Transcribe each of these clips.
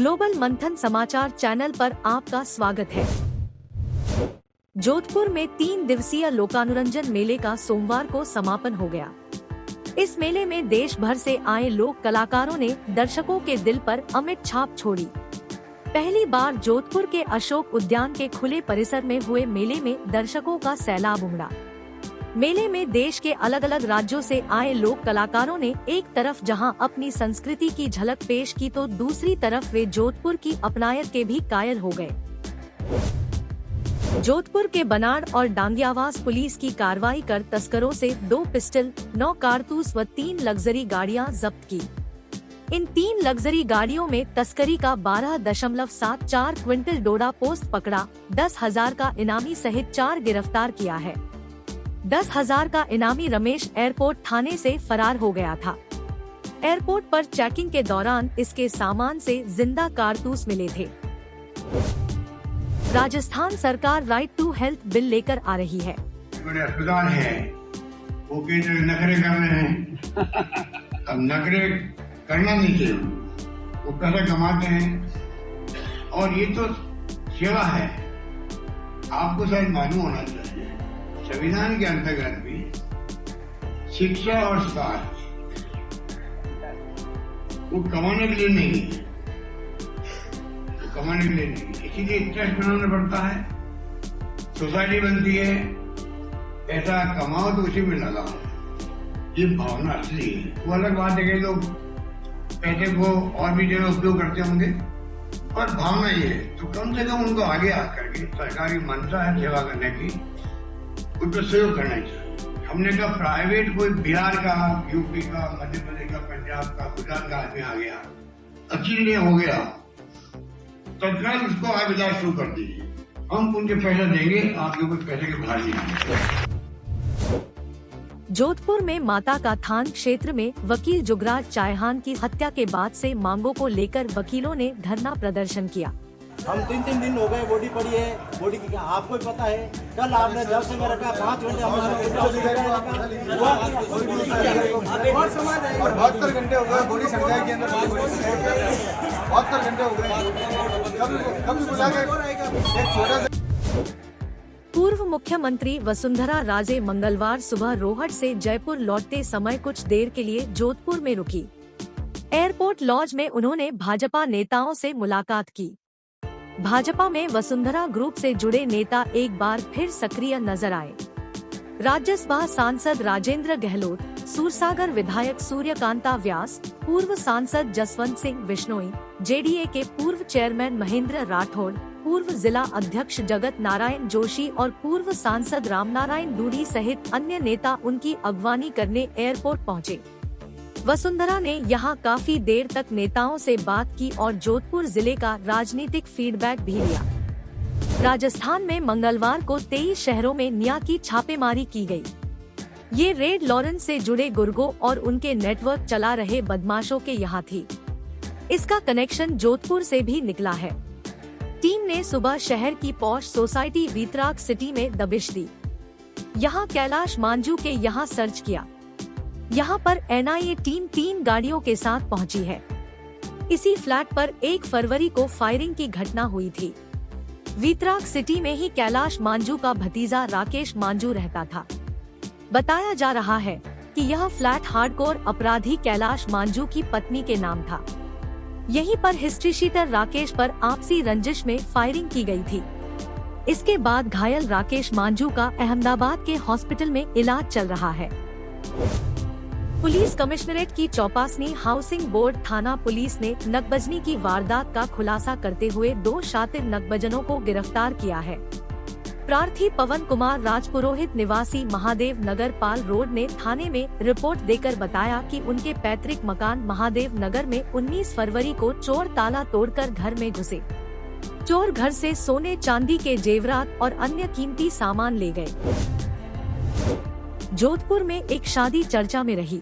Global मंथन समाचार channel पर आपका स्वागत है। जोधपुर में 3 दिवसीय लोकानुरंजन मेले का सोमवार को समापन हो गया। इस मेले में देश भर से आए लोक कलाकारों ने दर्शकों के दिल पर अमिट छाप छोड़ी। पहली बार जोधपुर के अशोक उद्यान के खुले परिसर में हुए मेले में दर्शकों का सैलाब उमड़ा। मेले में देश के अलग अलग राज्यों से आए लोक कलाकारों ने एक तरफ जहां अपनी संस्कृति की झलक पेश की तो दूसरी तरफ वे जोधपुर की अपनायत के भी कायल हो गए। जोधपुर के बनाड़ और डांगियावास पुलिस की कार्रवाई कर तस्करों से 2 पिस्टल, 9 कारतूस व 3 लग्जरी गाड़ियां जब्त की। इन 3 लग्जरी गाड़ियों में तस्करी का 12.74 क्विंटल डोडा पोस्त पकड़ा, 10,000 का इनामी सहित 4 गिरफ्तार किया है। 10,000 का इनामी रमेश एयरपोर्ट थाने से फरार हो गया था। एयरपोर्ट पर चेकिंग के दौरान इसके सामान से जिंदा कारतूस मिले थे। राजस्थान सरकार राइट टू हेल्थ बिल लेकर आ रही है। बड़े अस्पताल है, वो केंद्र नखरे कर रहे हैं। अब नखरे करना नहीं चाहिए, वो पैसा कमाते हैं और ये तो सेवा है। आपको शायद मालूम होना चाहिए, संविधान के अंतर्गत भी शिक्षा और स्वास्थ्य वो कमाने के लिए नहीं है, वो कमाने के लिए नहीं, इसीलिए ट्रस्ट बनाना पड़ता है। सोसाइटी बनती है, पैसा कमाओ तो उसी में लगाओ, ये भावना असली है। वो अलग बात है कि लोग पैसे को और भी जगह उपयोग करते होंगे, पर भावना ये है तो कम से कम उनको आगे आकर के सरकारी मंशा है सेवा करने की, उनको सहयोग करना चाहिए। हमने कहा प्राइवेट कोई बिहार का, यूपी का, मध्य प्रदेश का, पंजाब का, गुजरात का आदमी आ गया, अच्छी नहीं हो गया, तत्काल उसको आय विदा शुरू कर दीजिए। हम उनके पैसा देंगे, आपके ऊपर पैसे के भार नहीं। जोधपुर में माता का थान क्षेत्र में वकील जुगराज चायहान की हत्या के बाद से मांगों को लेकर वकीलों ने धरना प्रदर्शन किया। हम 3 दिन हो गए, बॉडी पड़ी है, बॉडी की आपको भी पता है। कल आपने जब से मैं रखा 5 घंटे और 72 घंटे हो गए बॉडी संध्या के अंदर, 72 घंटे हो गए, कभी बुला के एक छोटा। पूर्व मुख्यमंत्री वसुंधरा राजे मंगलवार सुबह रोहट से जयपुर लौटते समय कुछ देर के लिए जोधपुर में रुकी। एयरपोर्ट लॉज में उन्होंने भाजपा नेताओं से मुलाकात की। भाजपा में वसुंधरा ग्रुप से जुड़े नेता एक बार फिर सक्रिय नजर आए। राज्यसभा सांसद राजेंद्र गहलोत, सूरसागर विधायक सूर्यकांता व्यास, पूर्व सांसद जसवंत सिंह बिश्नोई, जेडीए के पूर्व चेयरमैन महेंद्र राठौड़, पूर्व जिला अध्यक्ष जगत नारायण जोशी और पूर्व सांसद रामनारायण दूरी सहित अन्य नेता उनकी अगवानी करने एयरपोर्ट पहुंचे। वसुंधरा ने यहां काफी देर तक नेताओं से बात की और जोधपुर जिले का राजनीतिक फीडबैक भी लिया। राजस्थान में मंगलवार को 23 शहरों में निया की छापेमारी की गई। ये रेड लॉरेंस से जुड़े गुर्गों और उनके नेटवर्क चला रहे बदमाशों के यहाँ थी। इसका कनेक्शन जोधपुर से भी निकला है। टीम ने सुबह शहर की पॉश सोसाइटी वीतराग सिटी में दबिश दी। यहाँ कैलाश मांझू के यहाँ सर्च किया। यहाँ पर एनआईए टीम 3 गाड़ियों के साथ पहुंची है। इसी फ्लैट पर 1 फरवरी को फायरिंग की घटना हुई थी। वीतराग सिटी में ही कैलाश मांझू का भतीजा राकेश मांझू रहता था। बताया जा रहा है कि यह फ्लैट हार्डकोर अपराधी कैलाश मांझू की पत्नी के नाम था। यहीं पर हिस्ट्री शीटर राकेश पर आपसी रंजिश में फायरिंग की गई थी। इसके बाद घायल राकेश मांझू का अहमदाबाद के हॉस्पिटल में इलाज चल रहा है। पुलिस कमिश्नरेट की चौपासनी हाउसिंग बोर्ड थाना पुलिस ने नकबजनी की वारदात का खुलासा करते हुए 2 शातिर नकबजनों को गिरफ्तार किया है। प्रार्थी पवन कुमार राजपुरोहित निवासी महादेव नगर पाल रोड ने थाने में रिपोर्ट देकर बताया कि उनके पैतृक मकान महादेव नगर में 19 फरवरी को चोर ताला तोड़कर घर में घुसे। चोर घर से सोने चांदी के जेवरात और अन्य कीमती सामान ले गए। जोधपुर में एक शादी चर्चा में रही।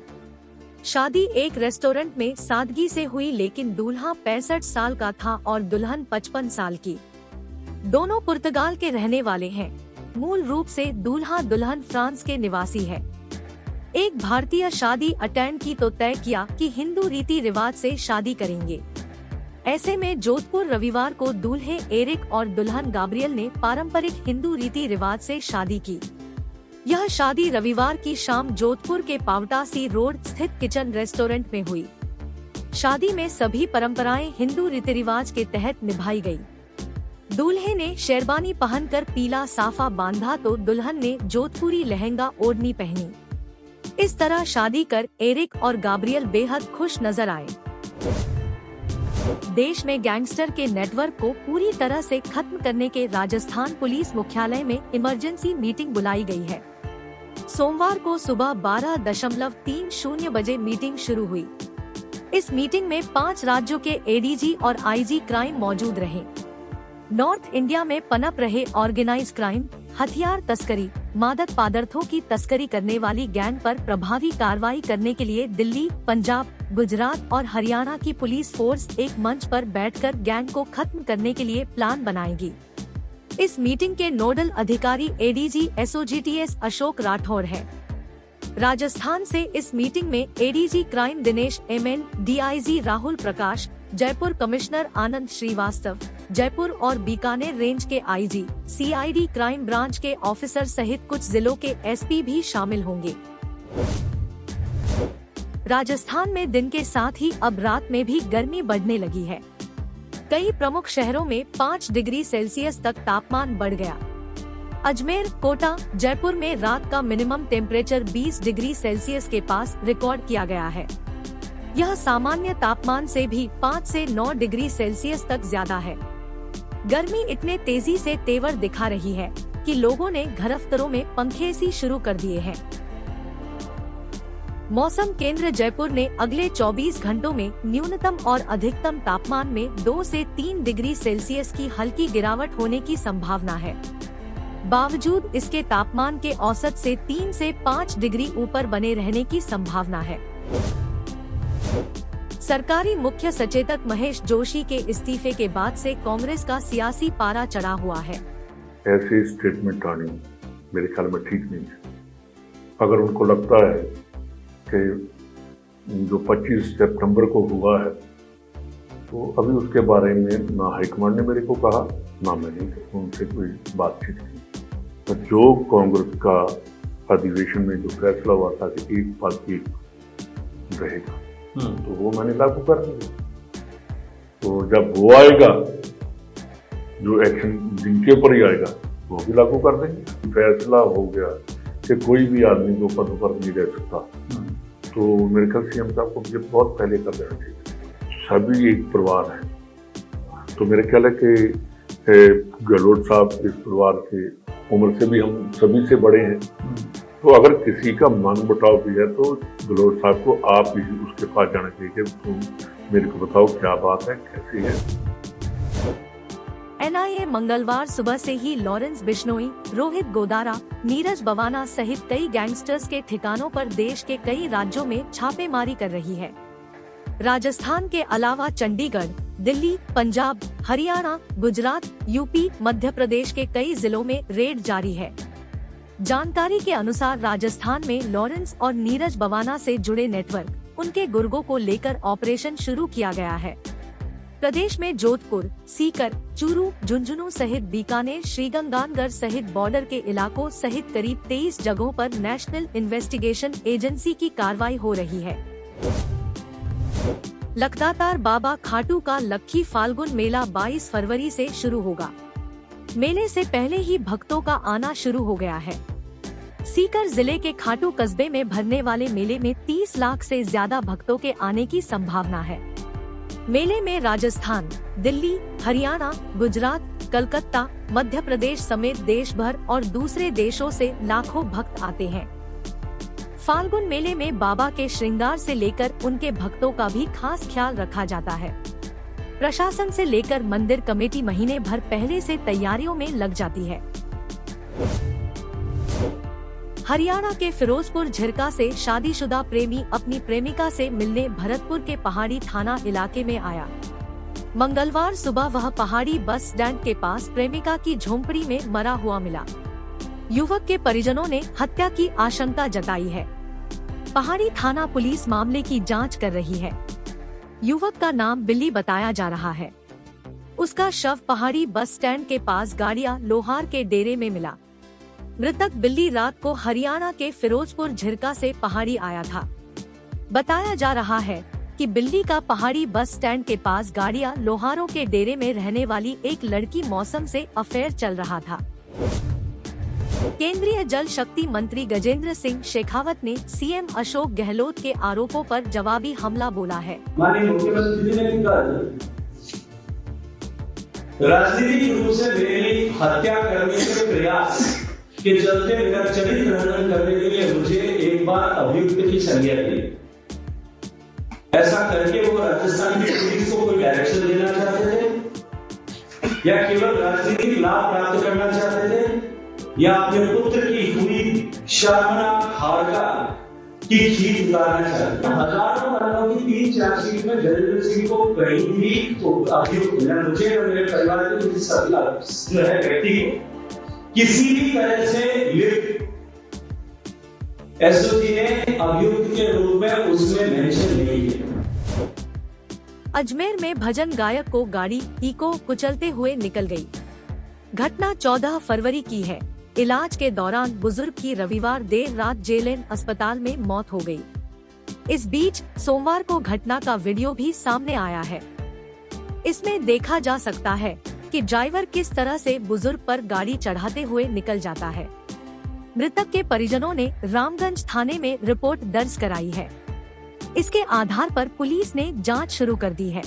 शादी एक रेस्टोरेंट में सादगी से हुई, लेकिन दूल्हा 65 साल का था और दुल्हन 55 साल की। दोनों पुर्तगाल के रहने वाले हैं। मूल रूप से दूल्हा दुल्हन फ्रांस के निवासी है। एक भारतीय शादी अटेंड की तो तय किया कि हिंदू रीति रिवाज से शादी करेंगे। ऐसे में जोधपुर रविवार को दूल्हे एरिक और दुल्हन गाब्रियल ने पारंपरिक हिंदू रीति रिवाज से शादी की। यह शादी रविवार की शाम जोधपुर के पावटासी रोड स्थित किचन रेस्टोरेंट में हुई। शादी में सभी परंपराएं हिंदू रीति रिवाज के तहत निभाई गई। दूल्हे ने शेरवानी पहनकर पीला साफा बांधा तो दुल्हन ने जोधपुरी लहंगा ओढ़नी पहनी। इस तरह शादी कर एरिक और गाब्रियल बेहद खुश नजर आए। देश में गैंगस्टर के नेटवर्क को पूरी तरह से खत्म करने के राजस्थान पुलिस मुख्यालय में इमरजेंसी मीटिंग बुलाई गई है। सोमवार को सुबह 12:30 बजे मीटिंग शुरू हुई। इस मीटिंग में 5 राज्यों के एडीजी और आईजी क्राइम मौजूद रहे। नॉर्थ इंडिया में पनप रहे ऑर्गेनाइज क्राइम, हथियार तस्करी, मादक पदार्थों की तस्करी करने वाली गैंग पर प्रभावी कार्रवाई करने के लिए दिल्ली, पंजाब, गुजरात और हरियाणा की पुलिस फोर्स एक मंच पर बैठकर गैंग को खत्म करने के लिए प्लान बनाएगी। इस मीटिंग के नोडल अधिकारी एडीजी एसओजीटीएस अशोक राठौर है। राजस्थान से इस मीटिंग में ADG crime Dinesh MN, DIG Rahul Prakash, Jaipur commissioner Anand Srivastava, Jaipur और बीकानेर रेंज के आईजी, सीआईडी क्राइम ब्रांच के ऑफिसर सहित कुछ जिलों के एसपी भी शामिल होंगे। राजस्थान में दिन के साथ ही अब रात में भी गर्मी बढ़ने लगी है। कई प्रमुख शहरों में 5 डिग्री सेल्सियस तक तापमान बढ़ गया। अजमेर, कोटा, जयपुर में रात का मिनिमम टेम्परेचर 20 डिग्री सेल्सियस के पास रिकॉर्ड किया गया है। यह सामान्य तापमान से भी 5 से 9 डिग्री सेल्सियस तक ज्यादा है। गर्मी इतने तेजी से तेवर दिखा रही है कि लोगों ने घरफ्तरों में पंखे एसी शुरू कर दिए हैं। मौसम केंद्र जयपुर ने अगले 24 घंटों में न्यूनतम और अधिकतम तापमान में 2 से 3 डिग्री सेल्सियस की हल्की गिरावट होने की संभावना है। बावजूद इसके तापमान के औसत से 3 से 5 डिग्री ऊपर बने रहने की संभावना है। सरकारी मुख्य सचेतक महेश जोशी के इस्तीफे के बाद से कांग्रेस का सियासी पारा चढ़ा हुआ है। ऐसी स्टेटमेंट आनी मेरे ख्याल में ठीक नहीं है। अगर उनको लगता है कि जो 25 सितंबर को हुआ है तो अभी उसके बारे में ना हाईकमांड ने मेरे को कहा, ना मैंने उनसे कोई बातचीत की। तो जो कांग्रेस का अधिवेशन में जो फैसला हुआ था कि एक पद एक रहेगा, तो वो मैंने लागू कर दिया। तो जब वो आएगा, जो एक्शन जिनके ऊपर ही आएगा वो भी लागू कर देंगे। फैसला हो गया कि कोई भी आदमी जो पद पर नहीं रह सकता, तो मेरे ख्याल सीएम साहब को मुझे बहुत पहले कर देना चाहिए। सभी एक परिवार है, तो मेरे ख्याल है कि गहलोत साहब इस परिवार के उम्र से भी हम सभी से बड़े हैं। तो अगर किसी का मन मुटाव भी है तो गहलोत साहब को आप ही उसके पास जाना चाहिए। तुम मेरे को बताओ क्या बात है, कैसी है। एनआईए मंगलवार सुबह से ही लॉरेंस बिश्नोई, रोहित गोदारा, नीरज बवाना सहित कई गैंगस्टर्स के ठिकानों पर देश के कई राज्यों में छापेमारी कर रही है। राजस्थान के अलावा चंडीगढ़, दिल्ली, पंजाब, हरियाणा, गुजरात, यूपी, मध्य प्रदेश के कई जिलों में रेड जारी है। जानकारी के अनुसार राजस्थान में लॉरेंस और नीरज बवाना से जुड़े नेटवर्क, उनके गुर्गों को लेकर ऑपरेशन शुरू किया गया है। प्रदेश में जोधपुर, सीकर, चूरू, झुंझुनू सहित बीकानेर, श्रीगंगानगर सहित बॉर्डर के इलाकों सहित करीब 23 जगहों पर नेशनल इन्वेस्टिगेशन एजेंसी की कार्रवाई हो रही है। लगातार बाबा खाटू का लक्खी फाल्गुन मेला 22 फरवरी से शुरू होगा। मेले से पहले ही भक्तों का आना शुरू हो गया है। सीकर जिले के खाटू कस्बे में भरने वाले मेले में 30 लाख से ज्यादा भक्तों के आने की संभावना है। मेले में राजस्थान, दिल्ली, हरियाणा, गुजरात, कलकत्ता, मध्य प्रदेश समेत देश भर और दूसरे देशों से लाखों भक्त आते हैं। फाल्गुन मेले में बाबा के श्रृंगार से लेकर उनके भक्तों का भी खास ख्याल रखा जाता है। प्रशासन से लेकर मंदिर कमेटी महीने भर पहले से तैयारियों में लग जाती है। हरियाणा के फिरोजपुर झिरका से शादीशुदा प्रेमी अपनी प्रेमिका से मिलने भरतपुर के पहाड़ी थाना इलाके में आया। मंगलवार सुबह वह पहाड़ी बस स्टैंड के पास प्रेमिका की झोंपड़ी में मरा हुआ मिला। युवक के परिजनों ने हत्या की आशंका जताई है। पहाड़ी थाना पुलिस मामले की जांच कर रही है। युवक का नाम बिल्ली बताया जा रहा है। उसका शव पहाड़ी बस स्टैंड के पास गाड़िया लोहार के डेरे में मिला। मृतक बिल्ली रात को हरियाणा के फिरोजपुर झिरका से पहाड़ी आया था। बताया जा रहा है कि बिल्ली का पहाड़ी बस स्टैंड के पास गाड़िया लोहारों के डेरे में रहने वाली एक लड़की मौसम से अफेयर चल रहा था। केंद्रीय जल शक्ति मंत्री गजेंद्र सिंह शेखावत ने सीएम अशोक गहलोत के आरोपों पर जवाबी हमला बोला है। माननीय मुख्यमंत्री जी ने कहा राजनीतिक रूप से मेरी हत्या करने के प्रयास के चलते मेरा चरित्र हनन करने के लिए मुझे एक बार अभियुक्त की संज्ञा दी। ऐसा करके वो राजस्थान की पुलिस को कोई डायरेक्शन देना चाहते थे या केवल राजनीतिक लाभ प्राप्त करना चाहते थे या अपने पुत्र की हुई शर्मनाक हार का की खींच उतारना चाहते थे। हजारों मामलों की 3 चार्जशीट में गजेंद्र सिंह को कहीं भी तो अभियुक्त मिला। मुझे और मेरे परिवार के सभी व्यक्ति को किसी भी तरह से लिप्त एसओजी ने अभियुक्त के रूप में उसमें मेंशन नहीं किया। अजमेर में भजन गायक को गाड़ी इको कुचलते हुए निकल गई। घटना 14 फरवरी की है। इलाज के दौरान बुजुर्ग की रविवार देर रात जेएलएन अस्पताल में मौत हो गई। इस बीच सोमवार को घटना का वीडियो भी सामने आया है। इसमें देखा जा सकता है कि ड्राइवर किस तरह से बुजुर्ग पर गाड़ी चढ़ाते हुए निकल जाता है। मृतक के परिजनों ने रामगंज थाने में रिपोर्ट दर्ज कराई है। इसके आधार पर पुलिस ने जांच शुरू कर दी है।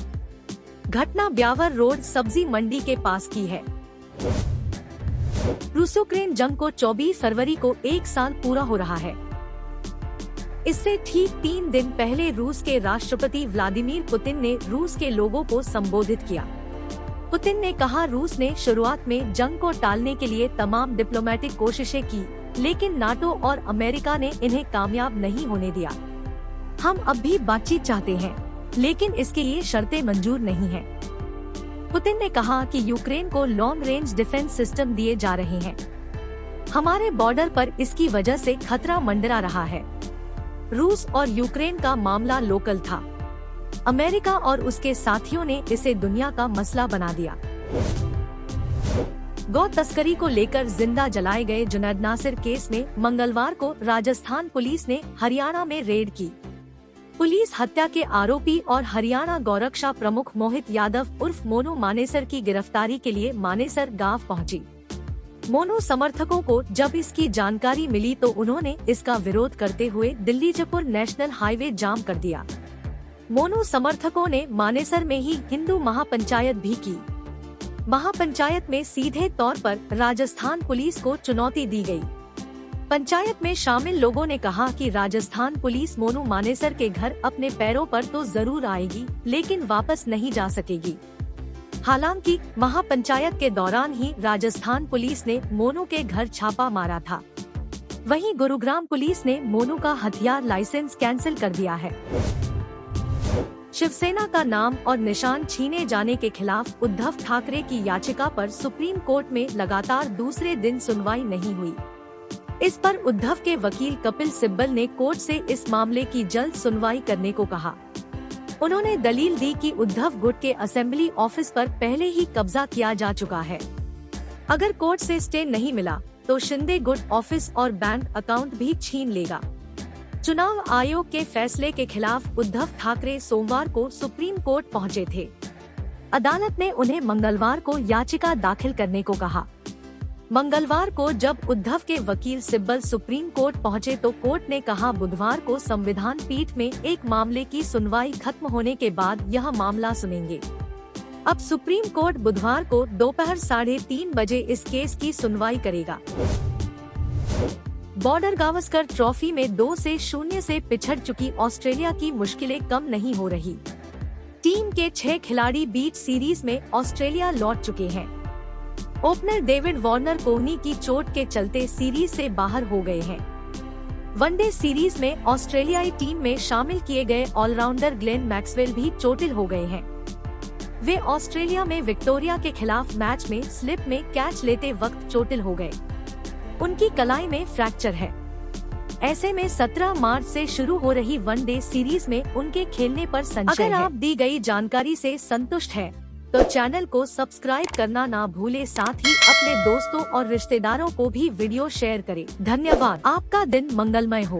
घटना ब्यावर रोड सब्जी मंडी के पास की है। रूस यूक्रेन जंग को 24 फरवरी को 1 साल पूरा हो रहा है। इससे ठीक 3 दिन पहले रूस के राष्ट्रपति व्लादिमीर पुतिन ने रूस के लोगों को संबोधित किया। पुतिन ने कहा, रूस ने शुरुआत में जंग को टालने के लिए तमाम डिप्लोमेटिक कोशिशें की, लेकिन नाटो और अमेरिका ने इन्हें कामयाब नहीं होने दिया। हम अब भी बातचीत चाहते हैं, लेकिन इसके लिए शर्तें मंजूर नहीं हैं। पुतिन ने कहा कि यूक्रेन को लॉन्ग रेंज डिफेंस सिस्टम दिए जा रहे हैं। हमारे बॉर्डर पर इसकी वजह से खतरा मंडरा रहा है। रूस और यूक्रेन का मामला लोकल था। अमेरिका और उसके साथियों ने इसे दुनिया का मसला बना दिया। गौ तस्करी को लेकर जिंदा जलाए गए जुनैद नासिर केस में मंगलवार को राजस्थान पुलिस ने हरियाणा में रेड की। पुलिस हत्या के आरोपी और हरियाणा गौरक्षा प्रमुख मोहित यादव उर्फ मोनू मानेसर की गिरफ्तारी के लिए मानेसर गांव पहुंची। मोनू समर्थकों को जब इसकी जानकारी मिली तो उन्होंने इसका विरोध करते हुए दिल्ली जयपुर नेशनल हाईवे जाम कर दिया। मोनू समर्थकों ने मानेसर में ही हिंदू महापंचायत भी की। महापंचायत में सीधे तौर पर राजस्थान पुलिस को चुनौती दी गई। पंचायत में शामिल लोगों ने कहा कि राजस्थान पुलिस मोनू मानेसर के घर अपने पैरों पर तो जरूर आएगी, लेकिन वापस नहीं जा सकेगी। हालांकि महापंचायत के दौरान ही राजस्थान पुलिस ने मोनू के घर छापा मारा था। वहीं गुरुग्राम पुलिस ने मोनू का हथियार लाइसेंस कैंसिल कर दिया है। शिवसेना का नाम और निशान छीने जाने के खिलाफ उद्धव ठाकरे की याचिका पर सुप्रीम कोर्ट में लगातार दूसरे दिन सुनवाई नहीं हुई। इस पर उद्धव के वकील कपिल सिब्बल ने कोर्ट से इस मामले की जल्द सुनवाई करने को कहा। उन्होंने दलील दी कि उद्धव गुट के असेंबली ऑफिस पर पहले ही कब्जा किया जा चुका है। अगर कोर्ट से स्टे नहीं मिला तो शिंदे गुट ऑफिस और बैंक अकाउंट भी छीन लेगा। चुनाव आयोग के फैसले के खिलाफ उद्धव ठाकरे सोमवार को सुप्रीम कोर्ट पहुंचे थे। अदालत ने उन्हें मंगलवार को याचिका दाखिल करने को कहा। मंगलवार को जब उद्धव के वकील सिब्बल सुप्रीम कोर्ट पहुंचे तो कोर्ट ने कहा बुधवार को संविधान पीठ में एक मामले की सुनवाई खत्म होने के बाद यह मामला सुनेंगे। अब सुप्रीम कोर्ट बुधवार को दोपहर 3:30 बजे इस केस की सुनवाई करेगा। बॉर्डर गावस्कर ट्रॉफी में 2-0 से पिछड़ चुकी ऑस्ट्रेलिया की मुश्किलें कम नहीं हो रही। टीम के 6 खिलाड़ी बीच सीरीज में ऑस्ट्रेलिया लौट चुके हैं। ओपनर डेविड वार्नर कोहनी की चोट के चलते सीरीज से बाहर हो गए हैं। वनडे सीरीज में ऑस्ट्रेलियाई टीम में शामिल किए गए ऑलराउंडर ग्लेन मैक्सवेल भी चोटिल हो गए हैं। वे ऑस्ट्रेलिया में विक्टोरिया के खिलाफ मैच में स्लिप में कैच लेते वक्त चोटिल हो गए। उनकी कलाई में फ्रैक्चर है। ऐसे में 17 मार्च से शुरू हो रही वनडे सीरीज में उनके खेलने पर संशय है। अगर आप दी गई जानकारी से संतुष्ट हैं, तो चैनल को सब्सक्राइब करना ना भूले, साथ ही अपने दोस्तों और रिश्तेदारों को भी वीडियो शेयर करें। धन्यवाद। आपका दिन मंगलमय हो।